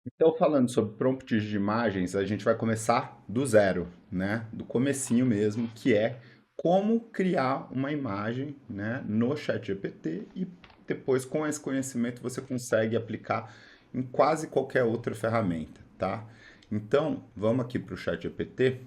Então, falando sobre prompts de imagens, a gente vai começar do zero, né? Do comecinho mesmo, que é como criar uma imagem, né, no ChatGPT e depois, com esse conhecimento, você consegue aplicar em quase qualquer outra ferramenta, tá? Então, vamos aqui para o ChatGPT,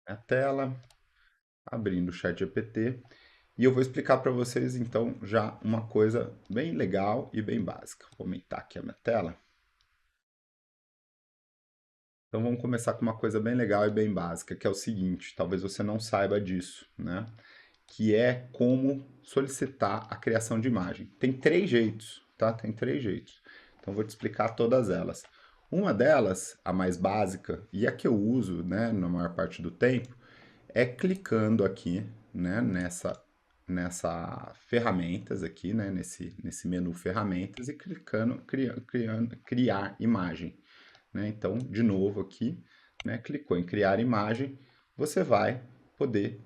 a tela, abrindo o ChatGPT, e eu vou explicar para vocês, então, já uma coisa bem legal e bem básica. Vou aumentar aqui a minha tela. Então vamos começar com uma coisa bem legal e bem básica, que é o seguinte, talvez você não saiba disso, né? Que é como solicitar a criação de imagem. Tem três jeitos, tá? Tem três jeitos. Então vou te explicar todas elas. Uma delas, a mais básica, e a que eu uso, né, na maior parte do tempo, é clicando aqui, né, nessa ferramentas aqui, né, nesse menu ferramentas e clicando, criar imagem, né? Então, de novo aqui, né, clicou em criar imagem, você vai poder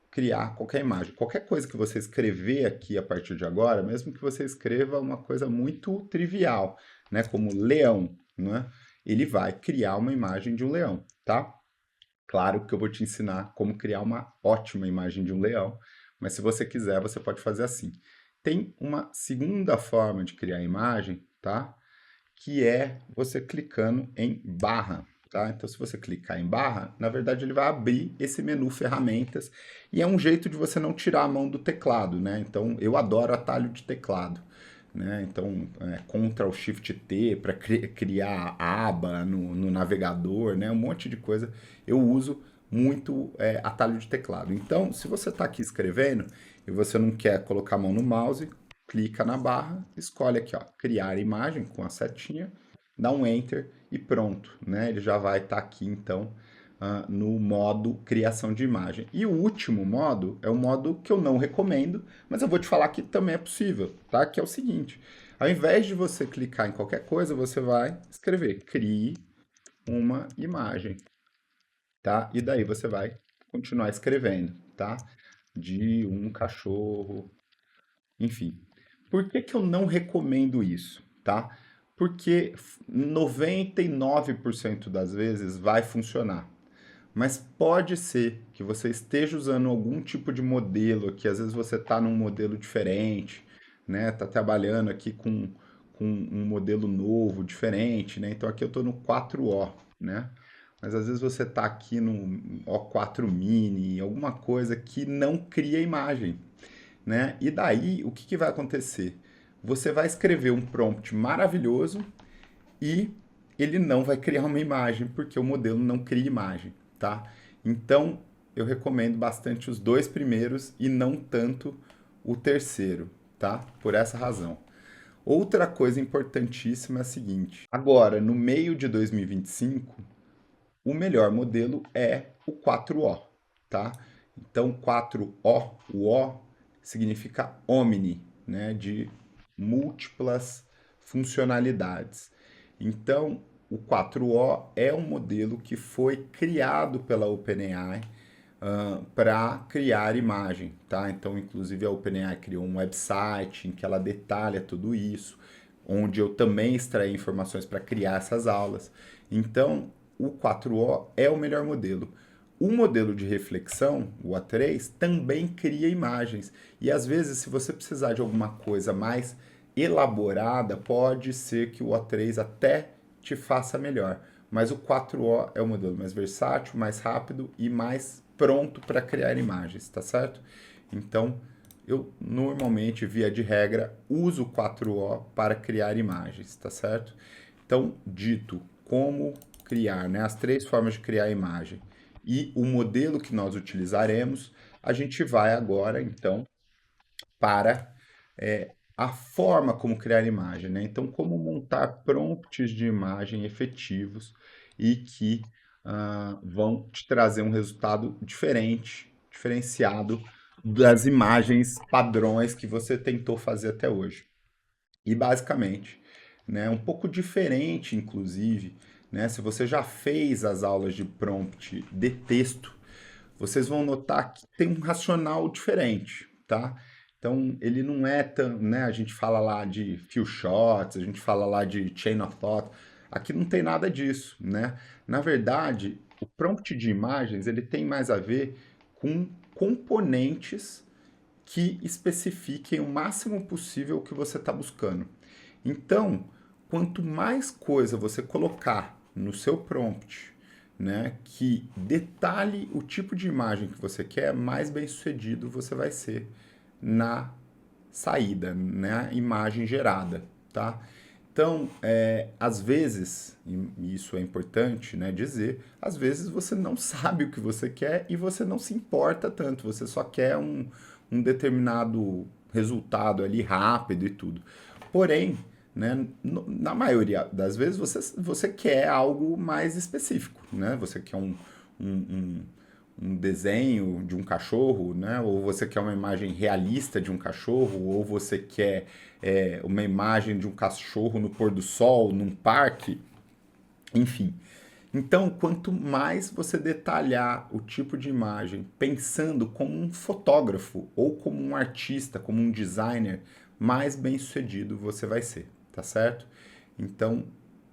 criar qualquer imagem. Qualquer coisa que você escrever aqui a partir de agora, mesmo que você escreva uma coisa muito trivial, né, como leão, né, ele vai criar uma imagem de um leão, tá? Claro que eu vou te ensinar como criar uma ótima imagem de um leão, mas se você quiser, você pode fazer assim. Tem uma segunda forma de criar imagem, tá? Que é você clicando em barra, tá? Então, se você clicar em barra, na verdade ele vai abrir esse menu ferramentas e é um jeito de você não tirar a mão do teclado, né? Então, eu adoro atalho de teclado, né? Então, Ctrl Shift T para criar aba no navegador, né? Um monte de coisa. Eu uso muito atalho de teclado. Então, se você está aqui escrevendo e você não quer colocar a mão no mouse, clica na barra, escolhe aqui, ó, criar imagem com a setinha, dá um enter e pronto, né? Ele já vai estar aqui então no modo criação de imagem. E o último modo é o modo que eu não recomendo, mas eu vou te falar que também é possível, tá? Que é o seguinte: ao invés de você clicar em qualquer coisa, você vai escrever crie uma imagem, tá? E daí você vai continuar escrevendo, tá? De um cachorro, enfim. Por que que eu não recomendo isso, tá? Porque 99% das vezes vai funcionar. Mas pode ser que você esteja usando algum tipo de modelo, que às vezes você está num modelo diferente, né? Está trabalhando aqui com um modelo novo, diferente, né? Então aqui eu estou no 4O, né? Mas às vezes você está aqui no O4 Mini, alguma coisa que não cria imagem, né? E daí, o que que vai acontecer? Você vai escrever um prompt maravilhoso e ele não vai criar uma imagem, porque o modelo não cria imagem, tá? Então, eu recomendo bastante os dois primeiros e não tanto o terceiro, tá? Por essa razão. Outra coisa importantíssima é a seguinte: agora, no meio de 2025, o melhor modelo é o 4O, tá? Então, 4O, o O significa Omni, né, de múltiplas funcionalidades. Então, o 4O é um modelo que foi criado pela OpenAI para criar imagem, tá? Então, inclusive, a OpenAI criou um website em que ela detalha tudo isso, onde eu também extraí informações para criar essas aulas. Então, o 4O é o melhor modelo. O modelo de reflexão, o A3, também cria imagens. E às vezes, se você precisar de alguma coisa mais elaborada, pode ser que o A3 até te faça melhor. Mas o 4O é o modelo mais versátil, mais rápido e mais pronto para criar imagens, tá certo? Então, eu normalmente, via de regra, uso o 4O para criar imagens, tá certo? Então, dito como criar, né, as três formas de criar imagem e o modelo que nós utilizaremos, a gente vai agora, então, para a forma como criar imagem, né? Então, como montar prompts de imagem efetivos e que vão te trazer um resultado diferente, diferenciado das imagens padrões que você tentou fazer até hoje. E basicamente, né, um pouco diferente, inclusive, né, se você já fez as aulas de prompt de texto, vocês vão notar que tem um racional diferente, tá? Então, ele não é tão, né? A gente fala lá de few shots, a gente fala lá de chain of thought. Aqui não tem nada disso, né? Na verdade, o prompt de imagens, ele tem mais a ver com componentes que especifiquem o máximo possível o que você está buscando. Então, quanto mais coisa você colocar no seu prompt, né, que detalhe o tipo de imagem que você quer, mais bem sucedido você vai ser na saída, na imagem gerada, tá? Então, às vezes, e isso é importante, né, dizer, às vezes você não sabe o que você quer e você não se importa tanto, você só quer um determinado resultado ali rápido e tudo. Porém, né, na maioria das vezes você quer algo mais específico, né? Você quer um, um desenho de um cachorro, né? Ou você quer uma imagem realista de um cachorro, ou você quer uma imagem de um cachorro no pôr do sol, num parque, enfim. Então, quanto mais você detalhar o tipo de imagem, pensando como um fotógrafo ou como um artista, como um designer, mais bem sucedido você vai ser, tá certo? Então,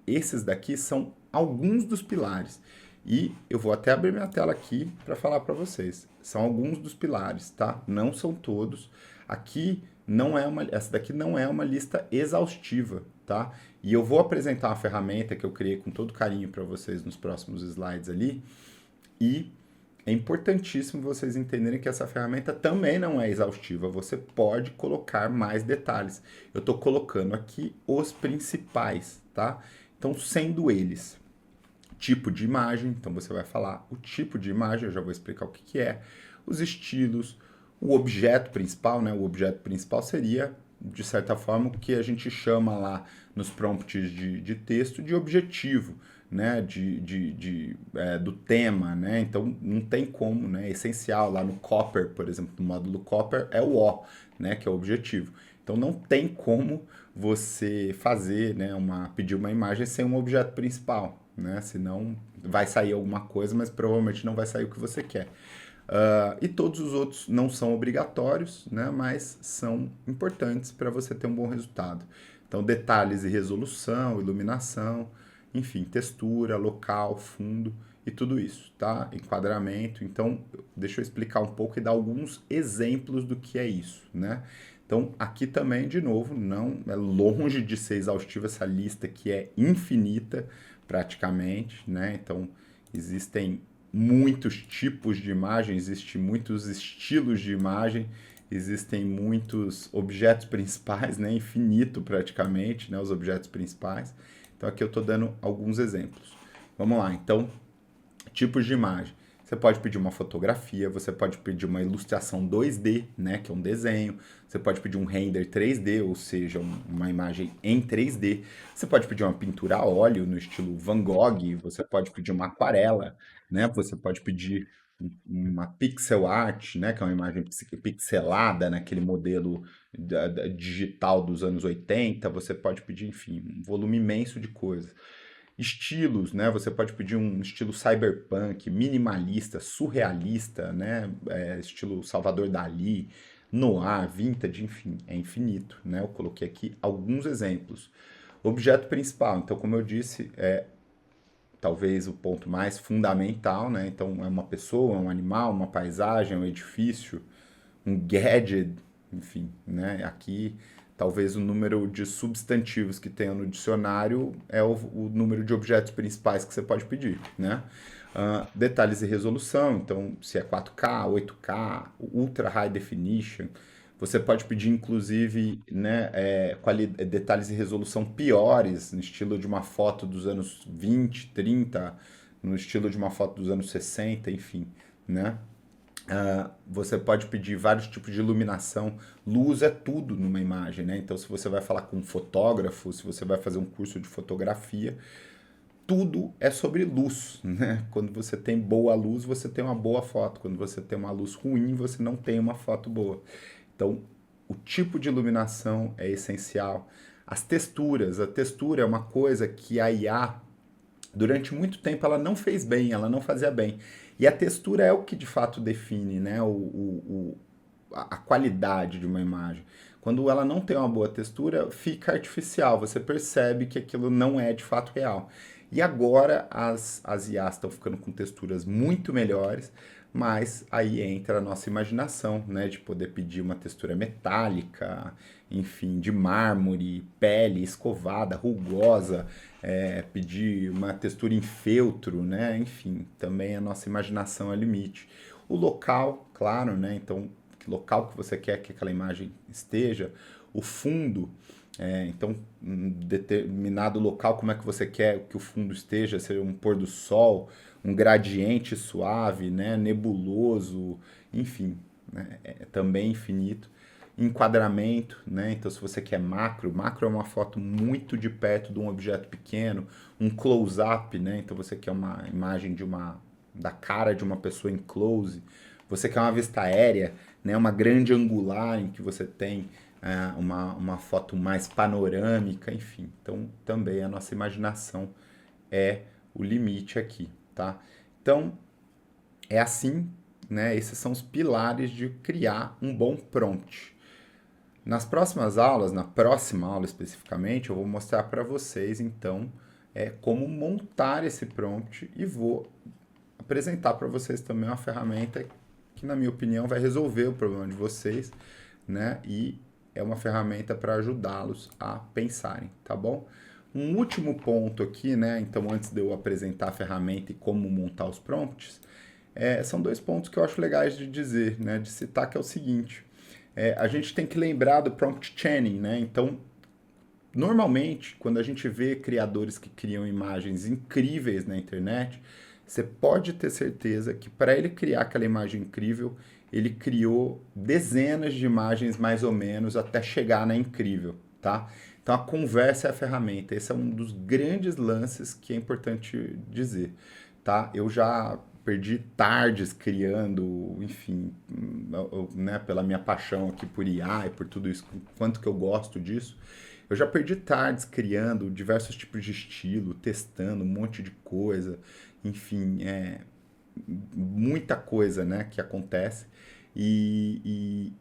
esses daqui são alguns dos pilares. E eu vou até abrir minha tela aqui para falar para vocês. São alguns dos pilares, tá? Não são todos. Aqui não é essa daqui não é uma lista exaustiva, tá? E eu vou apresentar uma ferramenta que eu criei com todo carinho para vocês nos próximos slides ali. E é importantíssimo vocês entenderem que essa ferramenta também não é exaustiva. Você pode colocar mais detalhes. Eu estou colocando aqui os principais, tá? Então, sendo eles tipo de imagem, então você vai falar o tipo de imagem, eu já vou explicar o que, que é, os estilos, o objeto principal, né? O objeto principal seria, de certa forma, o que a gente chama lá nos prompts de texto de objetivo, né? Do tema, né? Então não tem como, né? É essencial lá no Copper, por exemplo, no módulo Copper é o O, né? Que é o objetivo. Então não tem como você fazer, né? Pedir uma imagem sem um objeto principal, né? Senão vai sair alguma coisa, mas provavelmente não vai sair o que você quer. E todos os outros não são obrigatórios, né? Mas são importantes para você ter um bom resultado. Então, detalhes e resolução, iluminação, enfim, textura, local, fundo e tudo isso, tá? Enquadramento. Então, deixa eu explicar um pouco e dar alguns exemplos do que é isso, né? Então, aqui também, de novo, não é longe de ser exaustiva essa lista que é infinita, praticamente, né? Então, existem muitos tipos de imagem, existem muitos estilos de imagem, existem muitos objetos principais, né? Infinito praticamente, né? Os objetos principais. Então, aqui eu estou dando alguns exemplos. Vamos lá, então, tipos de imagem. Você pode pedir uma fotografia, você pode pedir uma ilustração 2D, né, que é um desenho. Você pode pedir um render 3D, ou seja, uma imagem em 3D. Você pode pedir uma pintura a óleo no estilo Van Gogh, você pode pedir uma aquarela, né? Você pode pedir uma pixel art, né, que é uma imagem pixelada naquele modelo digital dos anos 80. Você pode pedir, enfim, um volume imenso de coisas. Estilos, né? Você pode pedir um estilo cyberpunk, minimalista, surrealista, né? Estilo Salvador Dalí, noir, vintage, enfim, é infinito, né? Eu coloquei aqui alguns exemplos. Objeto principal, então, como eu disse, é talvez o ponto mais fundamental, né? Então, é uma pessoa, um animal, uma paisagem, um edifício, um gadget, enfim, né? Aqui talvez o número de substantivos que tenha no dicionário é o número de objetos principais que você pode pedir, né? Detalhes e resolução, então se é 4K, 8K, Ultra High Definition, você pode pedir inclusive, né, detalhes e resolução piores, no estilo de uma foto dos anos 20, 30, no estilo de uma foto dos anos 60, enfim, né? Você pode pedir vários tipos de iluminação. Luz é tudo numa imagem, né? Então, se você vai falar com um fotógrafo, se você vai fazer um curso de fotografia, tudo é sobre luz, né? Quando você tem boa luz, você tem uma boa foto. Quando você tem uma luz ruim, você não tem uma foto boa. Então, o tipo de iluminação é essencial. As texturas, a textura é uma coisa que a IA durante muito tempo ela não fez bem, ela não fazia bem. E a textura é o que de fato define, né, a qualidade de uma imagem. Quando ela não tem uma boa textura, fica artificial, você percebe que aquilo não é de fato real. E agora as IAs estão ficando com texturas muito melhores, mas aí entra a nossa imaginação, né, de poder pedir uma textura metálica, enfim, de mármore, pele escovada, rugosa, pedir uma textura em feltro, né, enfim, também a nossa imaginação é limite. O local, claro, né, então, que local que você quer que aquela imagem esteja, o fundo, então, em determinado local, como é que você quer que o fundo esteja? Ser um pôr do sol, um gradiente suave, né? Nebuloso, enfim, né? É também infinito. Enquadramento, né? Então, se você quer macro, macro é uma foto muito de perto de um objeto pequeno, um close-up, né? Então, você quer uma imagem da cara de uma pessoa em close. Você quer uma vista aérea, né? Uma grande angular em que você tem uma foto mais panorâmica, enfim. Então, também a nossa imaginação é o limite aqui, tá? Então, é assim, né? Esses são os pilares de criar um bom prompt. Nas próximas aulas, na próxima aula especificamente, eu vou mostrar para vocês, então, como montar esse prompt e vou apresentar para vocês também uma ferramenta que, na minha opinião, vai resolver o problema de vocês, né? E é uma ferramenta para ajudá-los a pensarem, tá bom? Um último ponto aqui, né? Então, antes de eu apresentar a ferramenta e como montar os prompts, são dois pontos que eu acho legais de dizer, né? De citar, que é o seguinte: a gente tem que lembrar do prompt chaining, né? Então, normalmente, quando a gente vê criadores que criam imagens incríveis na internet, você pode ter certeza que para ele criar aquela imagem incrível, ele criou dezenas de imagens mais ou menos até chegar na incrível, tá? Então a conversa é a ferramenta. Esse é um dos grandes lances que é importante dizer, tá? Eu já perdi tardes criando, enfim, né, pela minha paixão aqui por IA e por tudo isso, quanto que eu gosto disso. Eu já perdi tardes criando diversos tipos de estilo, testando um monte de coisa, enfim, muita coisa, né, que acontece e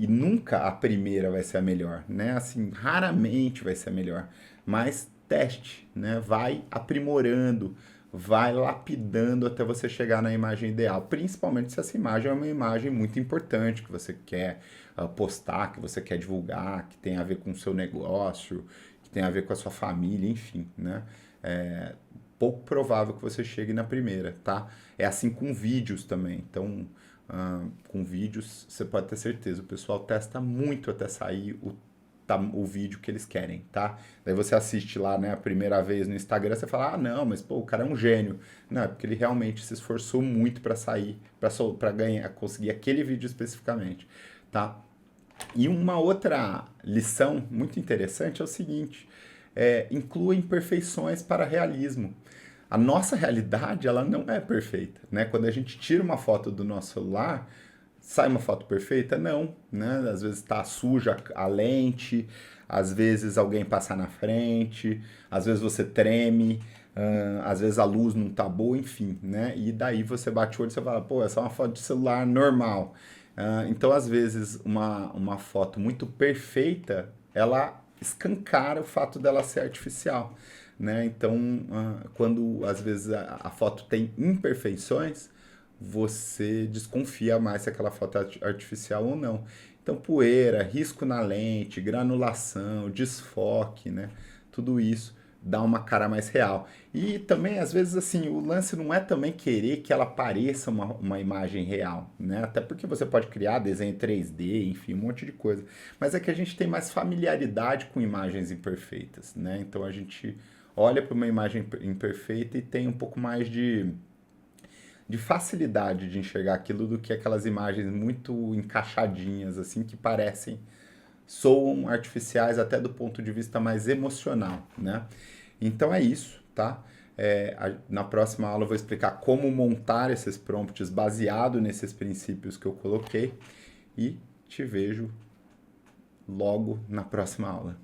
nunca a primeira vai ser a melhor, né? Assim, raramente vai ser a melhor, mas teste, né? Vai aprimorando, vai lapidando até você chegar na imagem ideal, principalmente se essa imagem é uma imagem muito importante que você quer postar, que você quer divulgar, que tem a ver com o seu negócio, que tem a ver com a sua família, enfim, né? Pouco provável que você chegue na primeira, tá? É assim com vídeos também. Então, com vídeos, você pode ter certeza, o pessoal testa muito até sair o vídeo que eles querem, tá? Daí você assiste lá, né, a primeira vez no Instagram, você fala, ah, não, mas pô, o cara é um gênio. Não, é porque ele realmente se esforçou muito para sair, para ganhar, conseguir aquele vídeo especificamente, tá? E uma outra lição muito interessante é o seguinte: inclua imperfeições para realismo. A nossa realidade, ela não é perfeita, né? Quando a gente tira uma foto do nosso celular, sai uma foto perfeita? Não, né? Às vezes está suja a lente, às vezes alguém passa na frente, às vezes você treme, às vezes a luz não tá boa, enfim, né? E daí você bate o olho e você fala, pô, essa é uma foto de celular normal. Então, às vezes, uma foto muito perfeita, ela escancara o fato dela ser artificial, né? Então, quando às vezes a foto tem imperfeições, você desconfia mais se aquela foto é artificial ou não. Então, poeira, risco na lente, granulação, desfoque, né? Tudo isso dá uma cara mais real. E também, às vezes, assim, o lance não é também querer que ela pareça uma imagem real, né? Até porque você pode criar desenho 3D, enfim, um monte de coisa. Mas é que a gente tem mais familiaridade com imagens imperfeitas, né? Então a gente olha para uma imagem imperfeita e tem um pouco mais de facilidade de enxergar aquilo do que aquelas imagens muito encaixadinhas, assim, que parecem, soam artificiais até do ponto de vista mais emocional, né? Então é isso, tá? Na próxima aula eu vou explicar como montar esses prompts baseado nesses princípios que eu coloquei e te vejo logo na próxima aula.